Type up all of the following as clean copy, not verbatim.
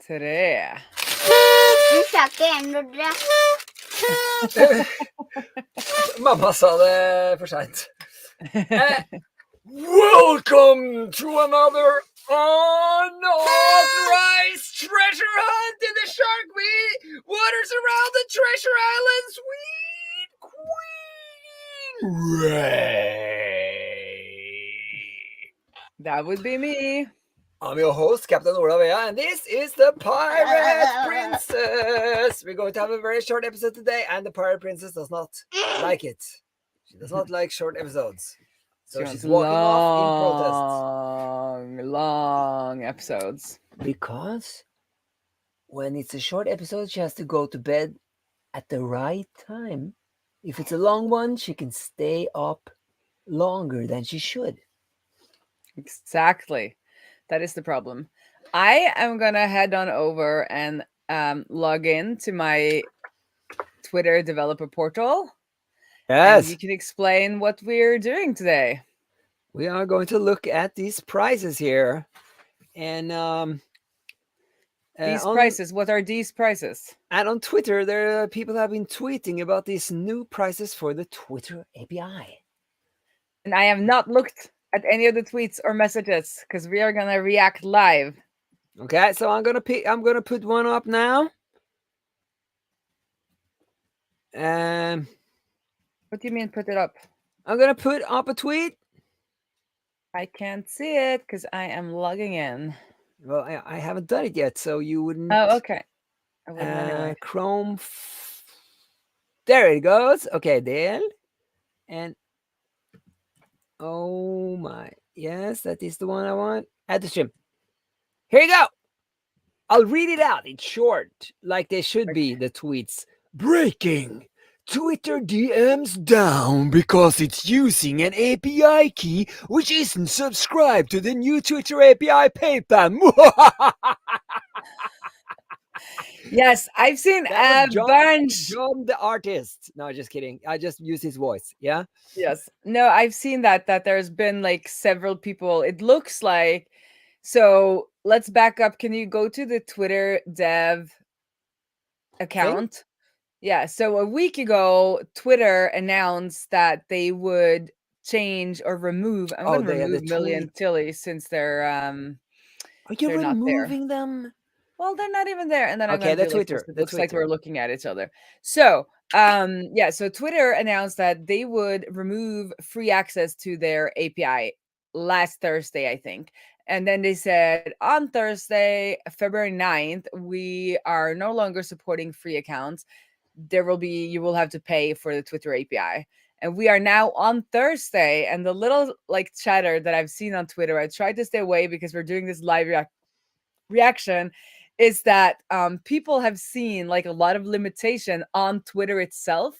Tre. Mamma sa det for seint. Welcome to another unauthorized treasure hunt in the shark waters around the treasure island, sweet Queen Raae. That would be me. I'm your host, Captain Olavea, and this is the Pirate Princess. We're going to have a very short episode today, and the Pirate Princess does not like it. She does not like short episodes. So she's walking off in protest. Long episodes. Because when it's a short episode, she has to go to bed at the right time. If it's a long one, she can stay up longer than she should. Exactly. That is the problem. I am going to head on over and log in to my Twitter developer portal. Yes. And you can explain what we're doing today. We are going to look at these prices here. And these prices, what are these prices? And on Twitter, there are people have been tweeting about these new prices for the Twitter API. And I have not looked at any of the tweets or messages because we are gonna react live. Okay, so I'm gonna put one up now. What do you mean put it up? I'm gonna put up a tweet. I can't see it because I am logging in. Well, I haven't done it yet, so you wouldn't. Oh, okay. I wouldn't anyway. Chrome. There it goes. Okay, there. And oh my, yes, that is the one I want. Add the stream. Here you go. I'll read it out. It's short, like they should be, the tweets. Breaking. Twitter DMs down because it's using an API key which isn't subscribed to the new Twitter API paper. Yes, I've seen a bunch. John the artist. No, just kidding. I just use his voice. Yeah. Yes. No, I've seen that there's been like several people. It looks like. So let's back up. Can you go to the Twitter dev account? Thing? Yeah. So a week ago, Twitter announced that they would change or remove. I'm going to remove Million Tilly since they're. Are you removing them? Well, they're not even there. And then I'm okay, the Twitter. It looks like we're looking at each other. So, so Twitter announced that they would remove free access to their API last Thursday, I think. And then they said on Thursday, February 9th, we are no longer supporting free accounts. You will have to pay for the Twitter API. And we are now on Thursday. And the little like chatter that I've seen on Twitter, I tried to stay away because we're doing this live reaction, is that people have seen like a lot of limitation on Twitter itself.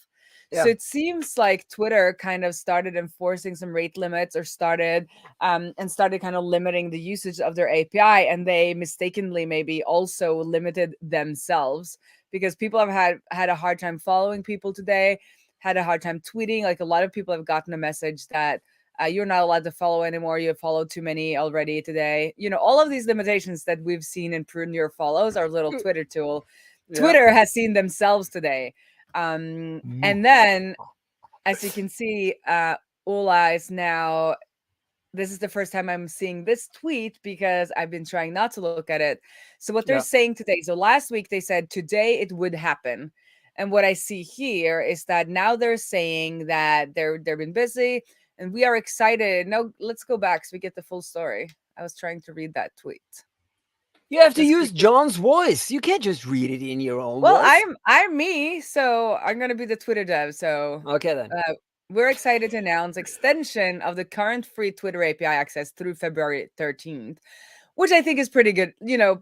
Yeah. So it seems like Twitter kind of started enforcing some rate limits or started kind of limiting the usage of their API, and they mistakenly maybe also limited themselves because people have had a hard time following people today, had a hard time tweeting. Like a lot of people have gotten a message that you're not allowed to follow anymore. You have followed too many already today. You know, all of these limitations that we've seen in Prune Your Follows, our little Twitter tool. Yeah. Twitter has seen themselves today. And then, as you can see, Ola is now, this is the first time I'm seeing this tweet because I've been trying not to look at it. So what they're saying today, so last week they said today it would happen. And what I see here is that now they're saying that they've been busy. And we are excited. No, let's go back so we get the full story. I was trying to read that tweet. You have to use John's voice. You can't just read it in your own voice. Well, I'm me, so I'm going to be the Twitter dev. So okay then. We're excited to announce extension of the current free Twitter API access through February 13th, which I think is pretty good. You know,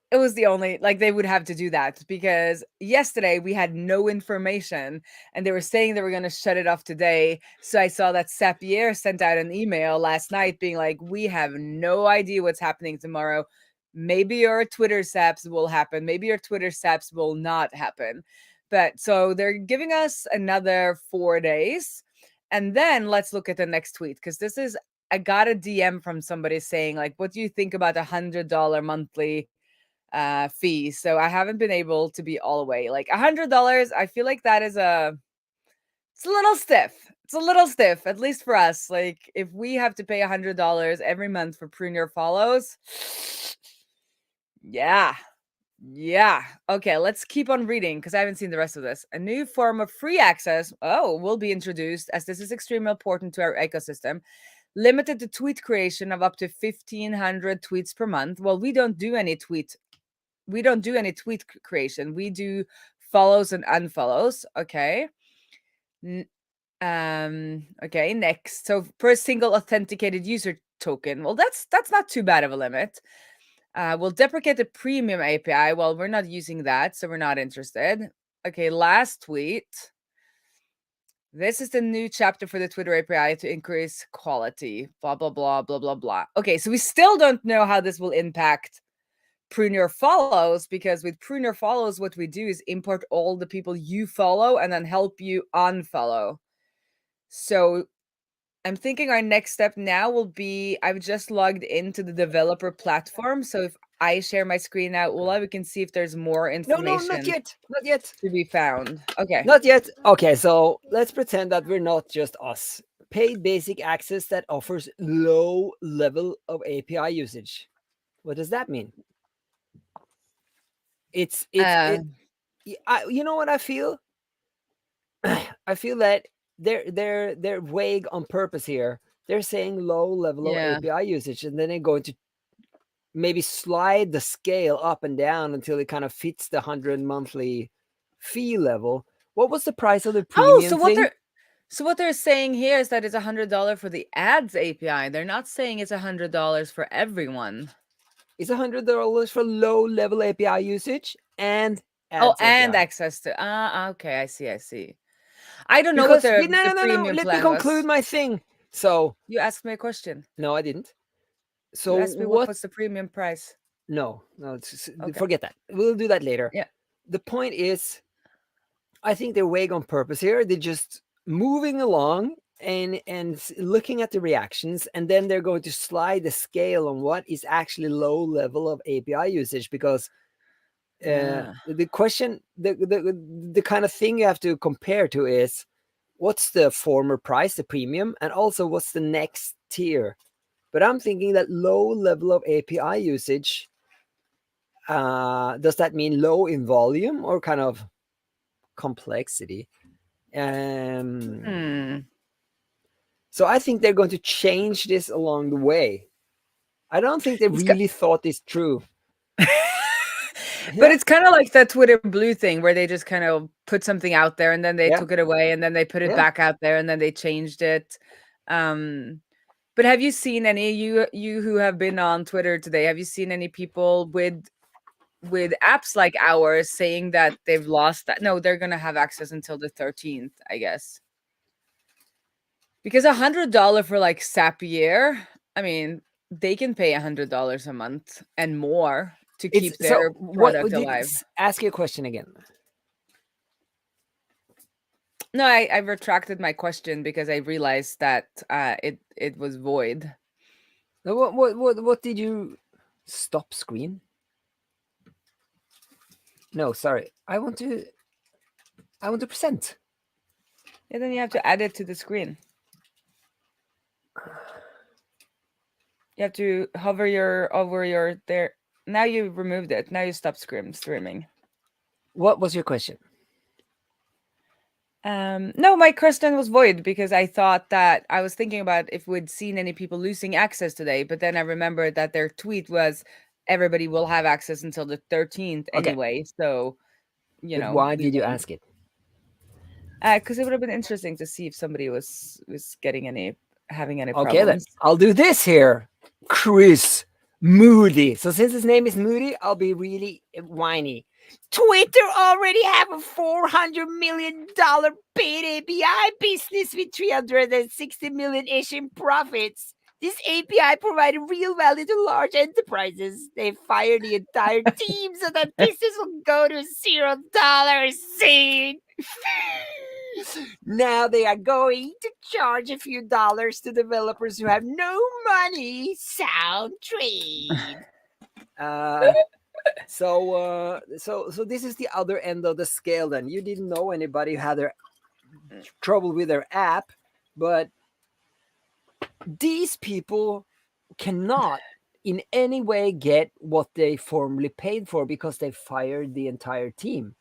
it was the only, like, they would have to do that because yesterday we had no information and they were saying they were going to shut it off today. So I saw that Zapier sent out an email last night being like, we have no idea what's happening tomorrow. Maybe your Twitter saps will happen. Maybe your Twitter saps will not happen. But so they're giving us another 4 days. And then let's look at the next tweet because this is, I got a DM from somebody saying like, what do you think about $100 monthly fee. So I haven't been able to be all the way. Like $100, I feel like that is it's a little stiff. It's a little stiff, at least for us. Like if we have to pay $100 every month for prune your follows, yeah. Yeah. Okay, let's keep on reading because I haven't seen the rest of this. A new form of free access, will be introduced as this is extremely important to our ecosystem. Limited to tweet creation of up to 1,500 tweets per month. Well, we don't do any tweet creation. We do follows and unfollows. Okay. Okay, next. So per single authenticated user token. Well, that's not too bad of a limit. We'll deprecate the premium API. Well, we're not using that, so we're not interested. Okay, last tweet. This is the new chapter for the Twitter API to increase quality. Blah, blah, blah, blah, blah, blah. Okay, so we still don't know how this will impact prune your follows, because with prune your follows, what we do is import all the people you follow and then help you unfollow. So I'm thinking our next step now will be, I've just logged into the developer platform. So if I share my screen now, Ola, we can see if there's more No, information not yet. Not yet. to be found. Okay. Not yet. Okay, so let's pretend that we're not just us. Paid basic access that offers low level of API usage. What does that mean? It's you know what I feel? I feel that they're vague on purpose here. They're saying low level of Yeah. API usage, and then they're going to maybe slide the scale up and down until it kind of fits the 100 monthly fee level. What was the price of the Oh, premium thing? so what they're saying here is that it's $100 for the ads API. They're not saying it's $100 for everyone. It's $100 for low level API usage and Oh, ads and API. access to okay, I see. I don't know what Because no, the no. premium Let me plan conclude was. my thing. So You asked me a question. no, I didn't. You So asked me what what? was the premium price. No, Okay. forget that. We'll do that later. Yeah. The point is, I think they're vague on purpose here. They're just moving along and looking at the reactions, and then they're going to slide the scale on what is actually low level of API usage, because Yeah. the question, the kind of thing you have to compare to is what's the former price, the premium, and also what's the next tier. But I'm thinking that low level of API usage, does that mean low in volume or kind of complexity? Hmm. So I think they're going to change this along the way. I don't think they It's really thought this through. But Yeah, it's kind of like that Twitter Blue thing where they just kind of put something out there and then they yeah, took it away and then they put it yeah. back out there and then they changed it. Um, but have you seen any, you who have been on Twitter today, have you seen any people with apps like ours saying that they've lost that? No, they're gonna have access until the 13th, I guess. Because $100 for like Zapier, I mean, they can pay $100 a month and more to It's keep so. their What product would you alive. ask your question again? No, I retracted my question because I realized that it was void. What did you stop screen? No, sorry. I want to present. Yeah, then you have to add it to the screen. You have to hover over your there. Now you removed it. Now you stop streaming. What was your question? No, my question was void because I thought that I was thinking about if we'd seen any people losing access today, but then I remembered that their tweet was everybody will have access until the 13th Okay, anyway. So, but why we did you won't. ask it? Because it would have been interesting to see if somebody was having any Okay, then problems. I'll do this here. Chris Moody. So since his name is Moody, I'll be really whiny. Twitter already have a $400 million paid API business with 360 million ish in profits. This API provided real value to large enterprises. They fired the entire team so that business will go to $0 soon. Now they are going to charge a few dollars to developers who have no money. Sound trade. So this is the other end of the scale. Then you didn't know anybody who had their trouble with their app, but these people cannot in any way get what they formerly paid for because they fired the entire team.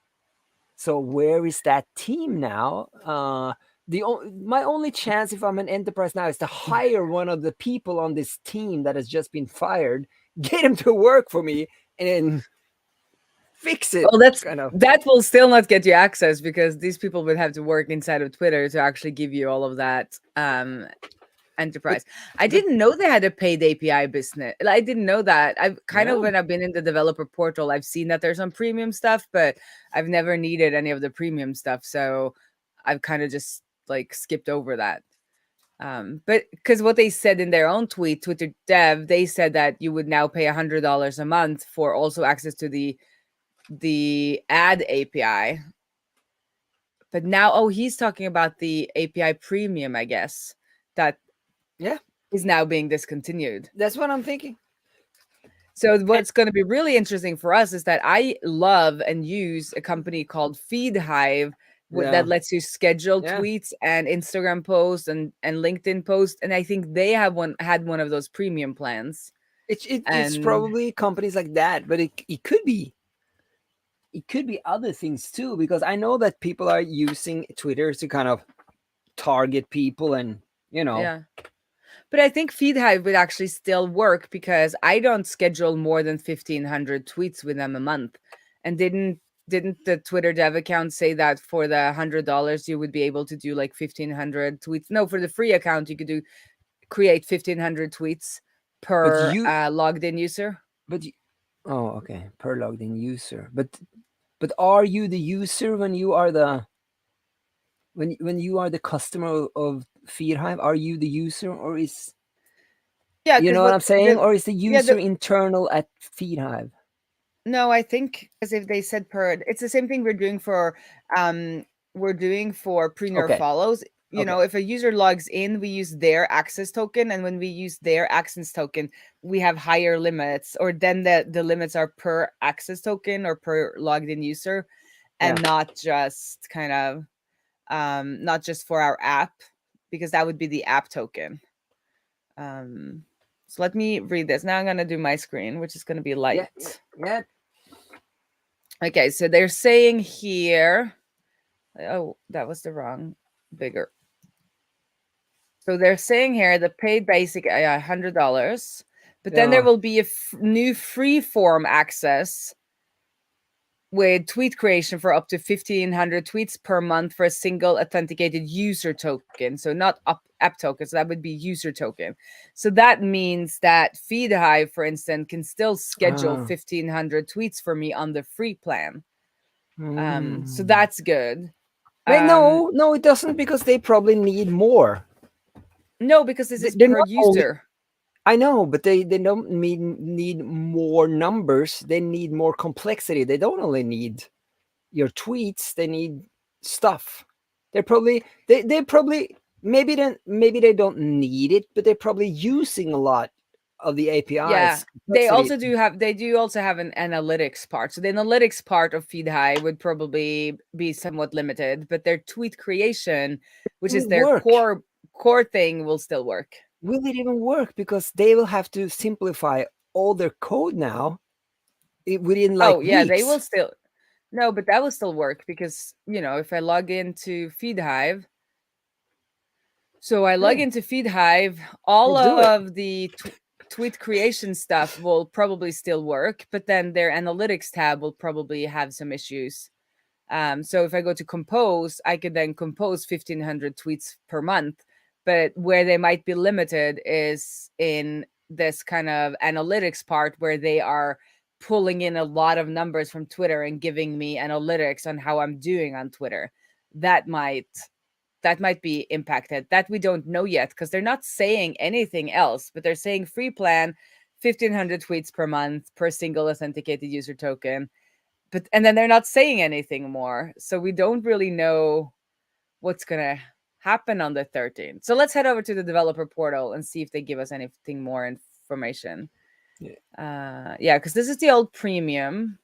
So where is that team now? My only chance if I'm an enterprise now is to hire one of the people on this team that has just been fired, get him to work for me, and then fix it. Well, that's Kind of. that will still not get you access because these people would have to work inside of Twitter to actually give you all of that But enterprise. I but didn't know they had a paid API business. I didn't know that. I've kind of yeah, when I've been in the developer portal, I've seen that there's some premium stuff, but I've never needed any of the premium stuff. So I've kind of just like skipped over that. But because what they said in their own tweet, Twitter dev, they said that you would now pay $100 a month for also access to the ad API. But now, oh, he's talking about the API premium, I guess, that yeah, is now being discontinued. that's what I'm thinking. So And what's going to be really interesting for us is that I love and use a company called FeedHive that yeah, lets you schedule yeah, tweets and Instagram posts and LinkedIn posts, and I think they have one of those premium plans. it's And probably companies like that, but it could be other things too because I know that people are using Twitter to kind of target people and you know yeah, but I think FeedHive would actually still work because I don't schedule more than 1,500 tweets with them a month. And didn't the Twitter dev account say that for the $100 you would be able to do like 1,500 tweets? No, for the free account you could create 1,500 tweets but per you logged in user. but you, oh, okay, per logged in user, but are you the user when you are the when you are the customer of FeedHive? Are you the user, or is Yeah, you because know what what I'm saying, the or is the yeah user the internal at FeedHive? No, I think as if they said per, it's the same thing um we're doing for pre-nerf Okay, follows. okay, If a user logs in, we use their access token, and when we use their access token, we have higher limits, or then the limits are per access token or per logged in user, yeah, and not just kind of not just for our app, because that would be the app token. Um so let me read this. Now I'm going to do my screen, which is going to be yeah, yeah, light. yeah. Okay, so they're saying here, oh, that was the wrong bigger. So they're saying here the paid basic $100, but then there Yeah. will be a new free form access with tweet creation for up to 1,500 tweets per month for a single authenticated user token. So not app token, so that would be user token. So that means that FeedHive, for instance, can still schedule Ah. 1,500 tweets for me on the free plan. So Mm. that's good. Wait, Um, no, no, it doesn't because they probably need more. no, because this is They're per not only. user. I know, but they don't need more numbers. They need more complexity. They don't only need your tweets. They need stuff. They probably maybe they don't need it, but they're probably using a lot of the Yeah. APIs They complexity. also do also have an analytics part. So the analytics part of FeedHigh would probably be somewhat limited, but their tweet creation, which is Will their work. core thing, will still work. Will it even work? Because they will have to simplify all their code now within like Oh, yeah, they will weeks. still. No, but that will still work because, if I log into FeedHive, so I log Hey, into FeedHive, we'll all do it. of the tweet creation stuff will probably still work, but then their analytics tab will probably have some issues. So if I go to compose, I could then compose 1,500 tweets per month. But where they might be limited is in this kind of analytics part where they are pulling in a lot of numbers from Twitter and giving me analytics on how I'm doing on Twitter. That might that might be impacted. That we don't know yet because they're not saying anything else, but they're saying free plan, 1,500 tweets per month per single authenticated user token. But and then they're not saying anything more. So we don't really know what's going to happen on the 13th. So let's head over to the developer portal and see if they give us anything more information. Yeah, because this is the old premium.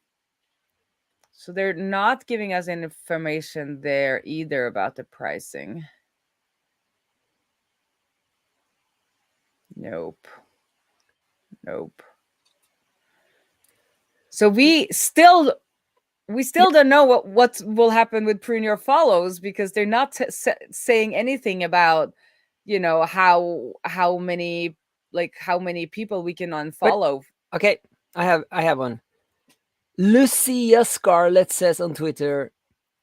So they're not giving us any information there either about the pricing. Nope. Nope. So we still don't know what will happen with Prune Your Follows, because they're not saying anything about, how many, how many people we can But unfollow. okay, I have one. Lucia Scarlett says on Twitter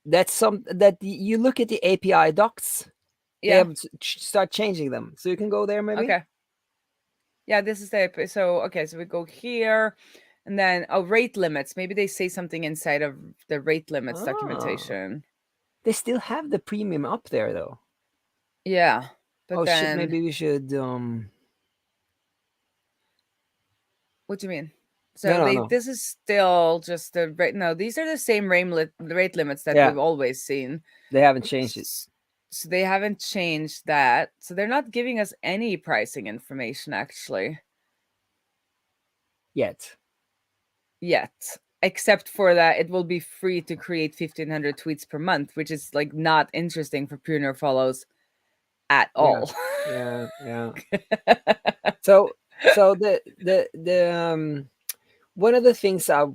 that you look at the API docs. They Yeah. have start changing them, so you can go there maybe. Okay. Yeah, this is so okay, so we go here, and then rate limits. Maybe they say something inside of the rate limits Ah, documentation. they still have the premium up there though. Yeah. But Oh shit! then Maybe we should. what do you mean? No, So no, no. this is still just the rate. No, these are the same rate limits that Yeah, we've always seen. they haven't changed it So they haven't changed that. So they're not giving us any pricing information actually yet. yet, except for that it will be free to create 1,500 tweets per month, which is like not interesting for Pruner follows at Yeah, all. yeah, yeah. So the one of the things I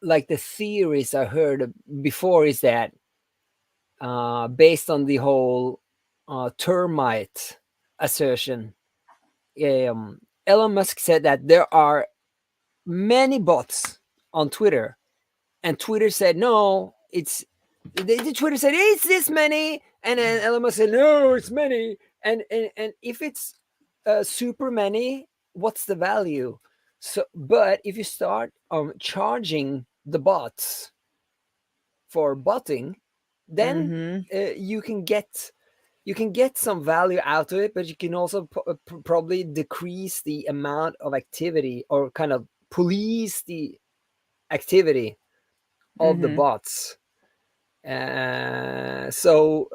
like, the theories I heard before is that based on the whole termite assertion, Elon Musk said that there are many bots on Twitter, and Twitter said no, the Twitter said it's this many, and then Elon Musk said no, it's many, and if it's super many, what's the value? So, but if you start charging the bots for botting, then Mm-hmm. you can get some value out of it, but you can also probably decrease the amount of activity, or kind of police the activity of the Mm-hmm. bots. So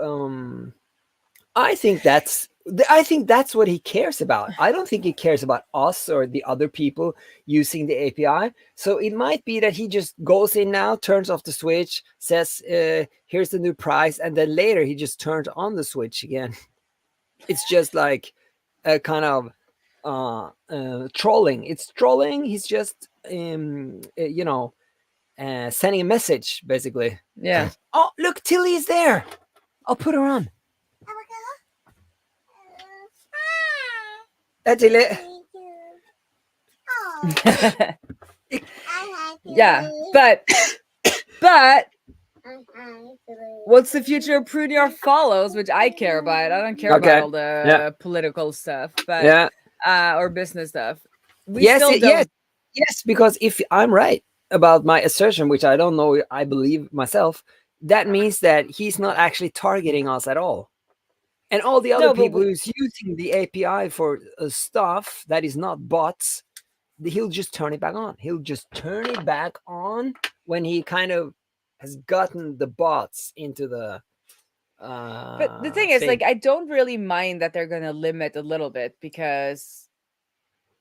I think that's what he cares about. I don't think he cares about us or the other people using the API. So it might be that he just goes in now, turns off the switch, says, "Here's the new price," and then later he just turns on the switch again. It's just like a kind of trolling. It's trolling. He's just sending a message basically. Yeah. Oh, look, Tilly is there. I'll put her on. Tilly. Yeah, but what's the future of Prune Your Follows, which I care about? I don't care about Okay. all Yeah. the political stuff, but Yeah. or business stuff. We Yes. still Yes. don't. Yes. Because if I'm right about my assertion, which I don't know, I believe myself, that means that he's not actually targeting us at all. And all the other No, but people who's using the API for stuff that is not bots, he'll just turn it back on. He'll just turn it back on when he kind of has gotten the bots into the but the thing is, thing. like, I don't really mind that they're gonna limit a little bit, because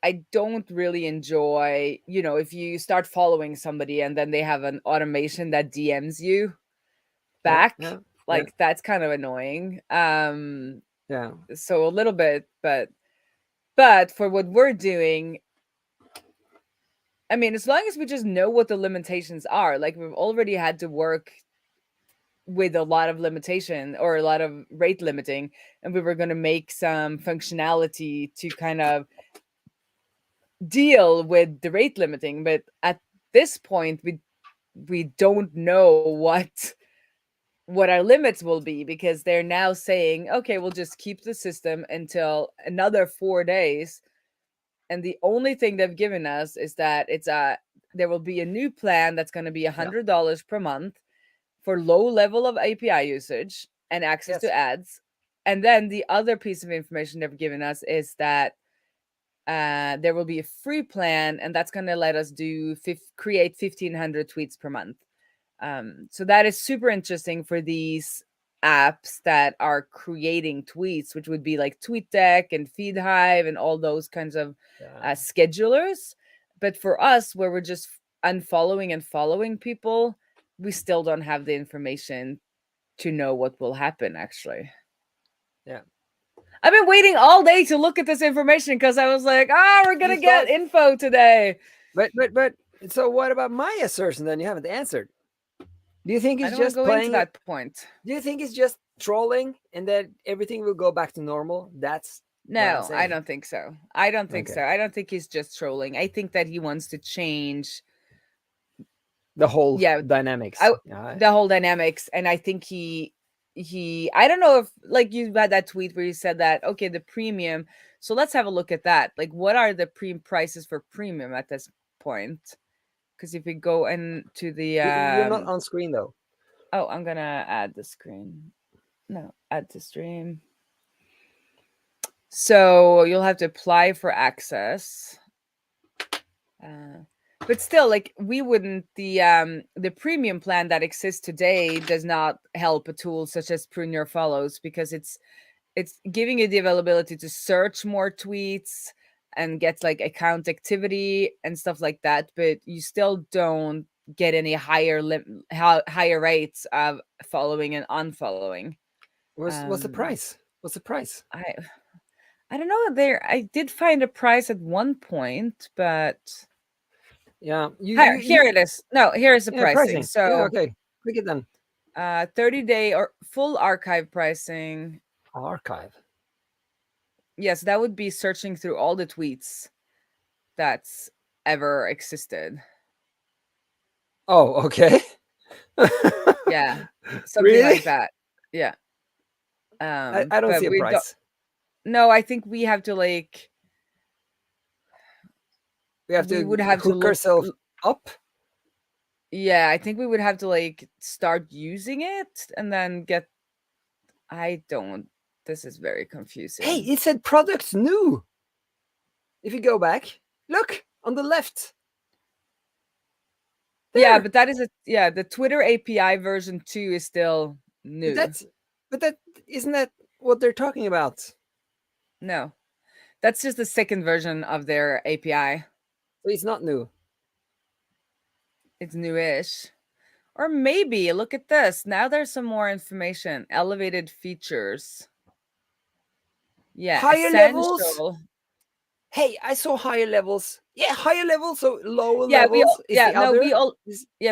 I don't really enjoy, if you start following somebody and then they have an automation that DMs you Yeah, back, yeah, yeah, like that's kind of annoying. yeah, So a little bit, but for what we're doing, I mean, as long as we just know what the limitations are, like we've already had to work with a lot of limitation or a lot of rate limiting, and we were going to make some functionality to kind of deal with the rate limiting, but at this point we don't know what our limits will be, because they're now saying, okay, we'll just keep the system until another 4 days, and the only thing they've given us is that there will be a new plan that's going to be yeah. $100 per month for low level of API usage and access Yes. to ads. And then the other piece of information they've given us is that there will be a free plan, and that's going to let us create 1,500 tweets per month. So that is super interesting for these apps that are creating tweets, which would be like TweetDeck and FeedHive and all those kinds of Yeah. schedulers. But for us, where we're just unfollowing and following people, we still don't have the information to know what will happen, actually. Yeah. I've been waiting all day to look at this information because I was like, we're going You to get thought, info today. but so what about my assertion then? You haven't answered. Do you think I he's don't want to just go into playing it? that point. Do you think he's just trolling and that everything will go back to normal? That's what I'm No, I saying. don't think so. I don't think Okay. so. I don't think he's just trolling. I think that he wants to change, The whole yeah, dynamics. Yeah. the whole dynamics. And I think I don't know if, like, you had that tweet where you said that, okay, the premium. So let's have a look at that. Like, what are the prices for premium at this point? Because if we go into the You're not on screen though. oh, I'm gonna add the screen. No, add to stream. So you'll have to apply for access. But still, like, we wouldn't, the premium plan that exists today does not help a tool such as Prune Your Follows, because it's giving you the availability to search more tweets and get like account activity and stuff like that, but you still don't get any higher rates of following and unfollowing. What's the price? What's the price? I don't know. I did find a price at one point, but Yeah, here it is. No, here is the yeah, pricing. pricing. Yeah, So okay. Click it then. 30-day or full archive pricing. Archive. Yes, that would be searching through all the tweets that's ever existed. Oh, okay. Yeah, something Really? like that. Yeah. I don't but see a we don't. price. No, I think we have to like. We have We to would have to hook look. ourselves up. Yeah, I think we would have to like start using it and then get. I don't. This is very confusing. Hey, it said products new. If you go back, look on the left. Yeah, There. but that is the Twitter API version 2 is still new. But that isn't that what they're talking about. No. That's just the second version of their API. So it's not new. It's newish. Or maybe, look at this. Now there's some more information. Elevated features. Yeah, Higher essential. levels. Hey, I saw higher levels. Yeah, higher levels. So lower Yeah, levels is the other.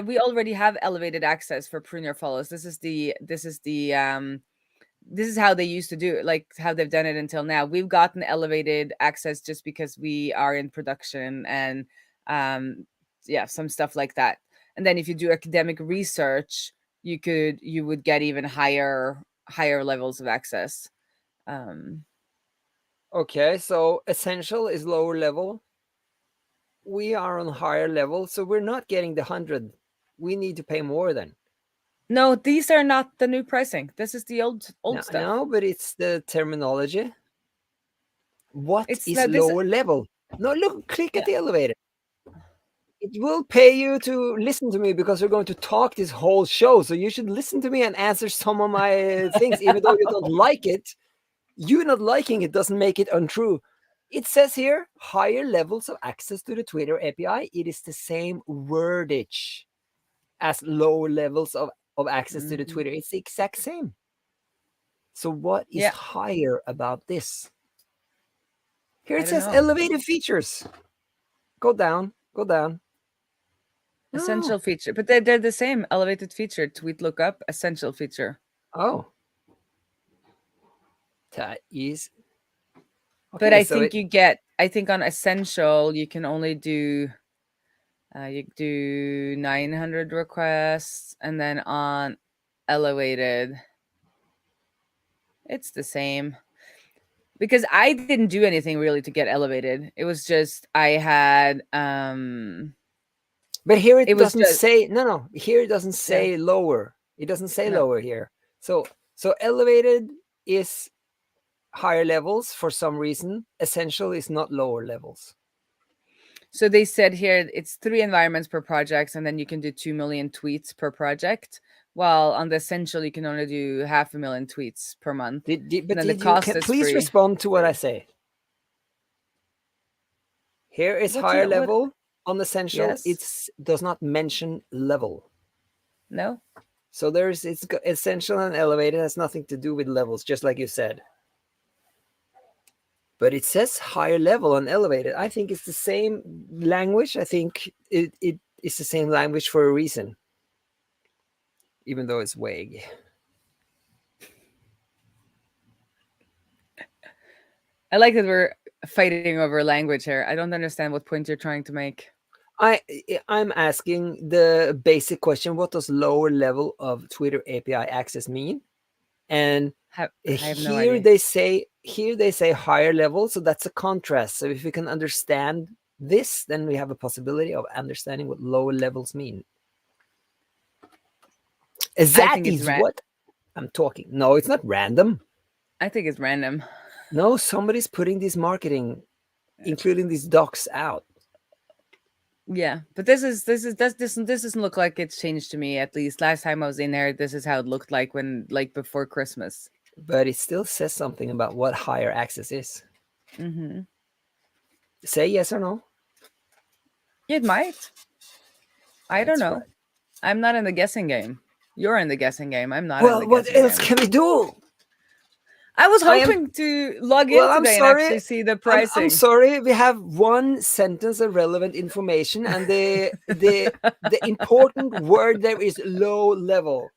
we already have elevated access for Prune Your Follows. This is how they used to do it, like how they've done it until now. We've gotten elevated access just because we are in production and some stuff like that. And then if you do academic research, you would get even higher levels of access. Okay, so essential is lower level. We are on higher level, so we're not getting the 100. We need to pay more then. No, these are not the new pricing. This is the old stuff. No, but it's the terminology. What It's is lower level? No, look, click at the elevator. It will pay you to listen to me because we're going to talk this whole show. So you should listen to me and answer some of my things, even though you don't like it. You not liking it doesn't make it untrue. It says here, higher levels of access to the Twitter API. It is the same wordage as lower levels of access to the Twitter. It's the exact same. So what is higher about this? Here it says elevated features. Go down. Essential feature. But they're the same. Elevated feature, tweet lookup, essential feature. Oh. That is. Okay, but I think on essential, you can only do, you do 900 requests. And then on elevated, it's the same. Because I didn't do anything really to get elevated. It was just, I had, but here it doesn't say, no, here it doesn't say lower. It doesn't say lower here. So elevated is higher levels for some reason. Essential is not lower levels. So they said here it's 3 environments per project, and then you can do 2 million tweets per project. While on the essential, you can only do 500,000 tweets per month. Please respond to what I say. Here is higher level. On essential, Yes. it's does not mention level. No. So essential and elevated has nothing to do with levels, just like you said. But it says higher level and elevated. I think it's the same language. I think it is the same language for a reason, even though it's vague. I like that we're fighting over language here. I don't understand what point you're trying to make. I I'm asking the basic question: what does lower level of Twitter API access mean? And I have no idea. here they say higher level, so that's a contrast. So if we can understand this, then we have a possibility of understanding what lower levels mean. I That think it's is what I'm talking. No, it's not random. I think it's random. No, somebody's putting this marketing, including these docs, out. Yeah, but this doesn't look like it's changed to me. At least last time I was in there, this is how it looked like when like before Christmas. But it still says something about what higher access is. Mm-hmm. Say yes or no. It might. I don't That's know. right. I'm not in the guessing game. You're in the guessing game. I'm not in Well, the what guessing else game. can we do? I was I am hoping to log in Well, I'm today and sorry. actually see the I'm pricing. sorry. We have one sentence of relevant information, and the important word there is low level.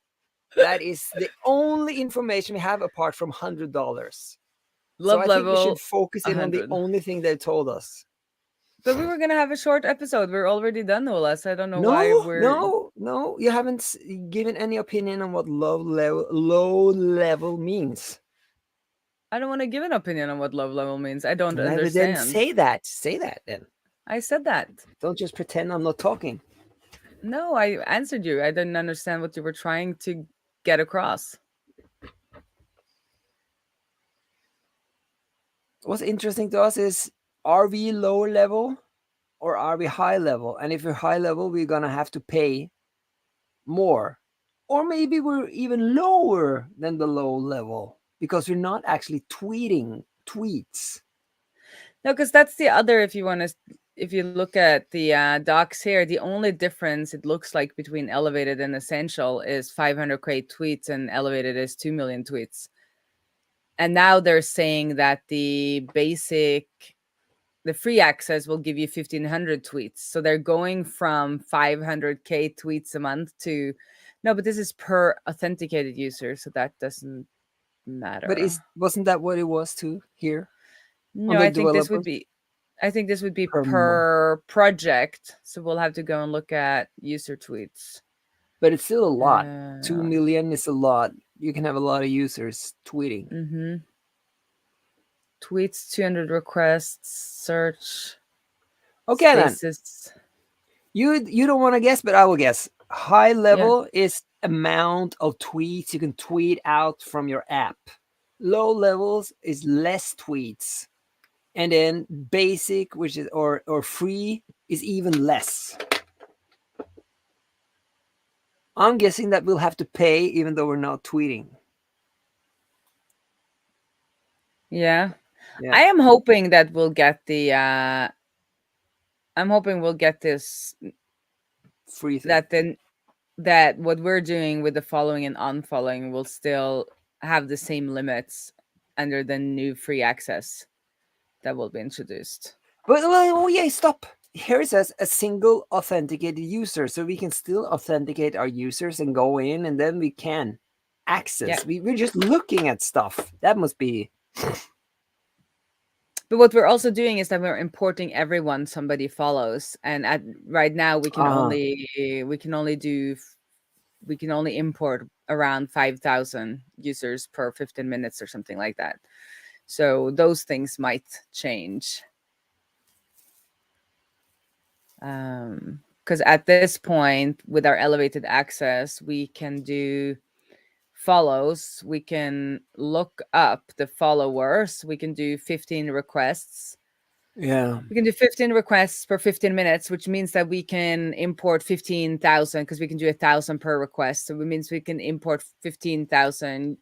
That is the only information we have apart from $100. So Love I think we should level focus in on the 100. only thing they told us. But we were gonna have a short episode. We're already done, Ola. So I don't know why No, we're. no, no. You haven't given any opinion on what low level means. I don't want to give an opinion on what love level means. I don't Never then understand. say that. Say that then. I said that. Don't just pretend I'm not talking. No, I answered you. I didn't understand what you were trying to get across. What's interesting to us is, are we lower level or are we high level? And if we're high level, we're gonna have to pay more. Or maybe we're even lower than the low level because we're not actually tweeting tweets. No, because that's the other. If you want to, if you look at the docs here, the only difference it looks like between elevated and essential is 500K tweets, and elevated is 2 million tweets. And now they're saying that the free access will give you 1,500 tweets. So they're going from 500K tweets a month to no, but this is per authenticated user, so that doesn't But matter. is wasn't that what it was too here on No, the I think this would developers be I think this would be per month? per project. So we'll have to go and look at user tweets. But it's still a lot. 2 million is a lot. You can have a lot of users tweeting. Mm-hmm. Tweets, 200 requests, search, Okay then. spaces. You don't want to guess, but I will guess. High Yeah. level is amount of tweets you can tweet out from your app. Low levels is less tweets. And then basic, which is or free, is even less. I'm guessing that we'll have to pay even though we're not tweeting. Yeah. Yeah. I am hoping that we'll get the I'm hoping we'll get this Free thing. that then that what we're doing with the following and unfollowing will still have the same limits under the new free access that will be introduced. But oh yeah, stop. Here it says a single authenticated user. So we can still authenticate our users and go in and then we can access. Yeah. We're just looking at stuff. That must be But what we're also doing is that we're importing everyone somebody follows, and at right now we can only import around 5,000 users per 15 minutes or something like that. So those things might change. Because at this point, with our elevated access, we can do follows, we can look up the followers, we can do 15 requests. yeah. We can do 15 requests per 15 minutes, which means that we can import 15,000 because we can do 1,000 per request. So it means we can import 15,000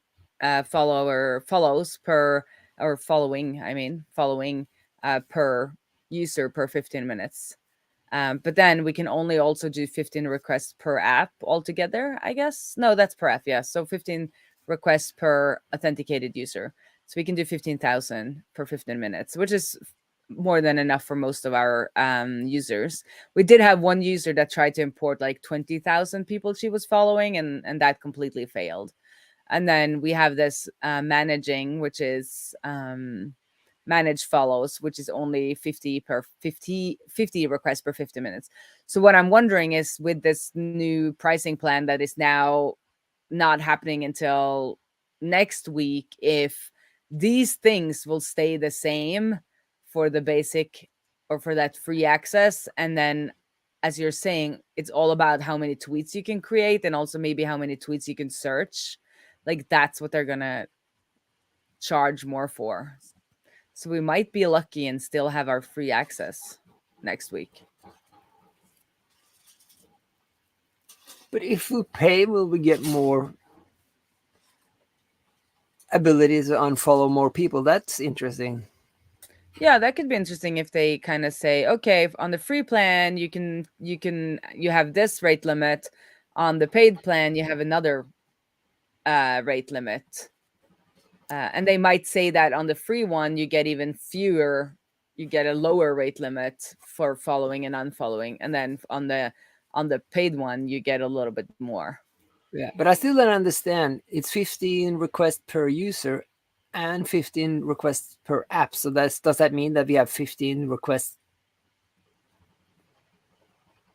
follows per or following, following per user per 15 minutes. But then we can only also do 15 requests per app altogether, I guess. No, that's per app. Yeah. So 15 requests per authenticated user. So we can do 15,000 per 15 minutes, which is more than enough for most of our users. We did have one user that tried to import like 20,000 people she was following, and that completely failed. And then we have this managing, which is manage follows, which is only 50 requests per 50 minutes. So what I'm wondering is, with this new pricing plan that is now not happening until next week, if these things will stay the same for the basic or for that free access. And then, as you're saying, it's all about how many tweets you can create, and also maybe how many tweets you can search. Like, that's what they're gonna charge more for. So we might be lucky and still have our free access next week. But if we pay, will we get more abilities to unfollow more people? That's interesting. Yeah, that could be interesting if they kind of say, okay, on the free plan you have this rate limit, on the paid plan you have another rate limit. And they might say that on the free one you get even fewer, you get a lower rate limit for following and unfollowing, and then on the paid one you get a little bit more. Yeah, but I still don't understand. It's 15 requests per user and 15 requests per app. So does that mean that we have 15 requests?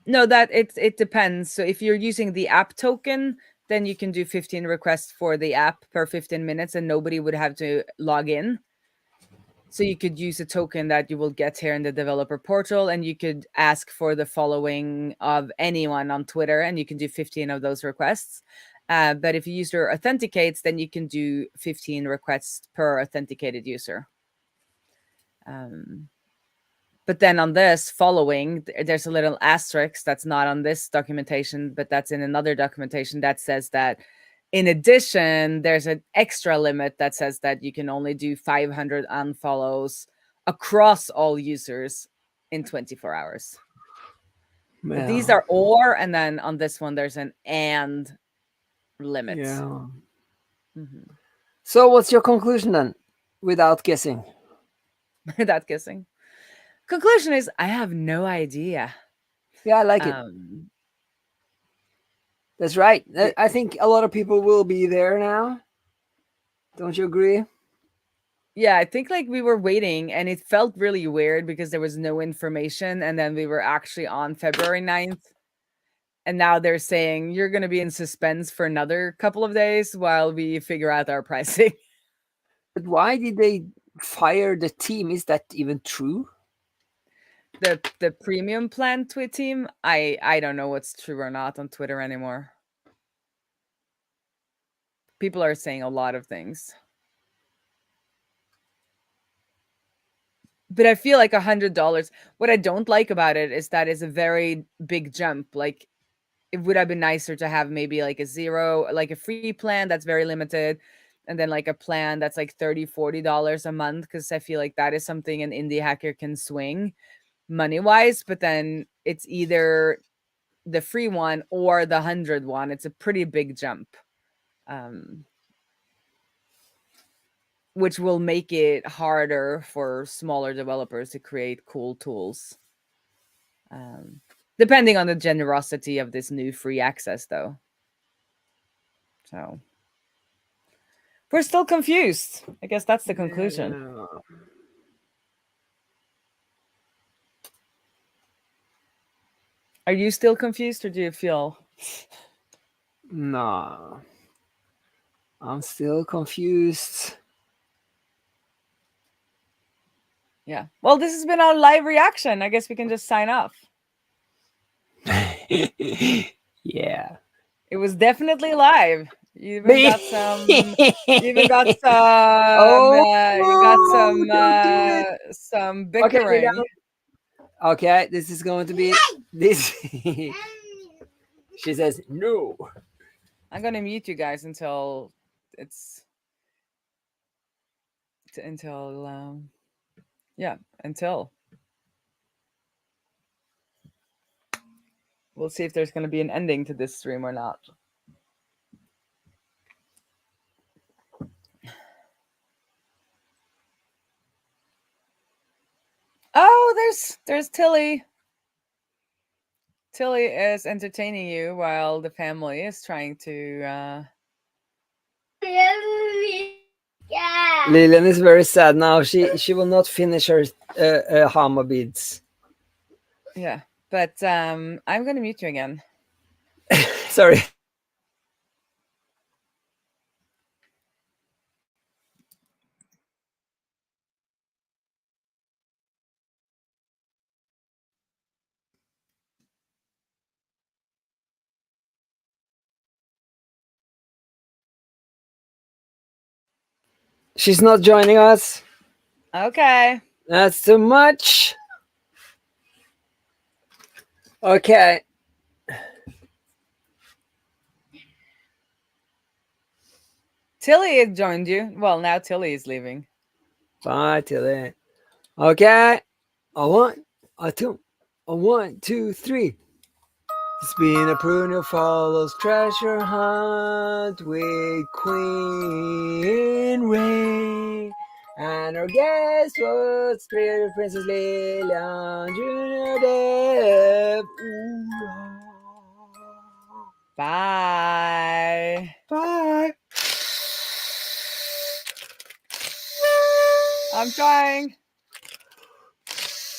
No, that it depends. So if you're using the app token, then you can do 15 requests for the app per 15 minutes and nobody would have to log in. So you could use a token that you will get here in the developer portal, and you could ask for the following of anyone on Twitter, and you can do 15 of those requests. But if you use your authenticates, then you can do 15 requests per authenticated user. But then on this following, there's a little asterisk that's not on this documentation, but that's in another documentation that says that in addition, there's an extra limit that says that you can only do 500 unfollows across all users in 24 hours. But these Well, are or, and then on this one, there's an and limit. yeah. Mhm. So what's your conclusion then, without guessing? Without guessing. Conclusion is I have no idea. Yeah, I like it. Um, That's right. I think a lot of people will be there now. Don't you agree? Yeah, I think like we were waiting and it felt really weird because there was no information, and then we were actually on February 9th, and now they're saying you're going to be in suspense for another couple of days while we figure out our pricing. But why did they fire the team? Is that even true? The premium plan tweet team, I don't know what's true or not on Twitter anymore. People are saying a lot of things. But I feel like $100. What I don't like about it is that it's a very big jump. Like, it would have been nicer to have maybe like a zero, like a free plan that's very limited, and then like a plan that's like $30-$40 a month, because I feel like that is something an indie hacker can swing money wise. But then it's either the free one or the 100 one. It's a pretty big jump, um, which will make it harder for smaller developers to create cool tools. Um, Depending on the generosity of this new free access, though. So we're still confused. I guess that's the conclusion. Yeah. Are you still confused, or do you feel? No, I'm still confused. Yeah. Well, this has been our live reaction. I guess we can just sign off. Yeah. It was definitely live. You even Me. got some. You even got some. Oh, You got don't do it. some Okay, we're bickering. down. Okay, this is going to be this. She says no. I'm gonna mute you guys until it's until yeah, until We'll see if there's going to be an ending to this stream or not. Oh, there's Tilly. Tilly is entertaining you while the family is trying to. Lilian is very sad now. She will not finish her Hama beads. Yeah, but I'm gonna mute you again. Sorry. She's not joining us. Okay. That's too much. Okay. Tilly had joined you. Well, now Tilly is leaving. Bye, Tilly. Okay. A one, a two, a 1, 2, 3. It's been a Bruno follows treasure hunt with Queen Raae. And our guest was Princess Lilian Junior Depp. Bye. Bye. I'm trying.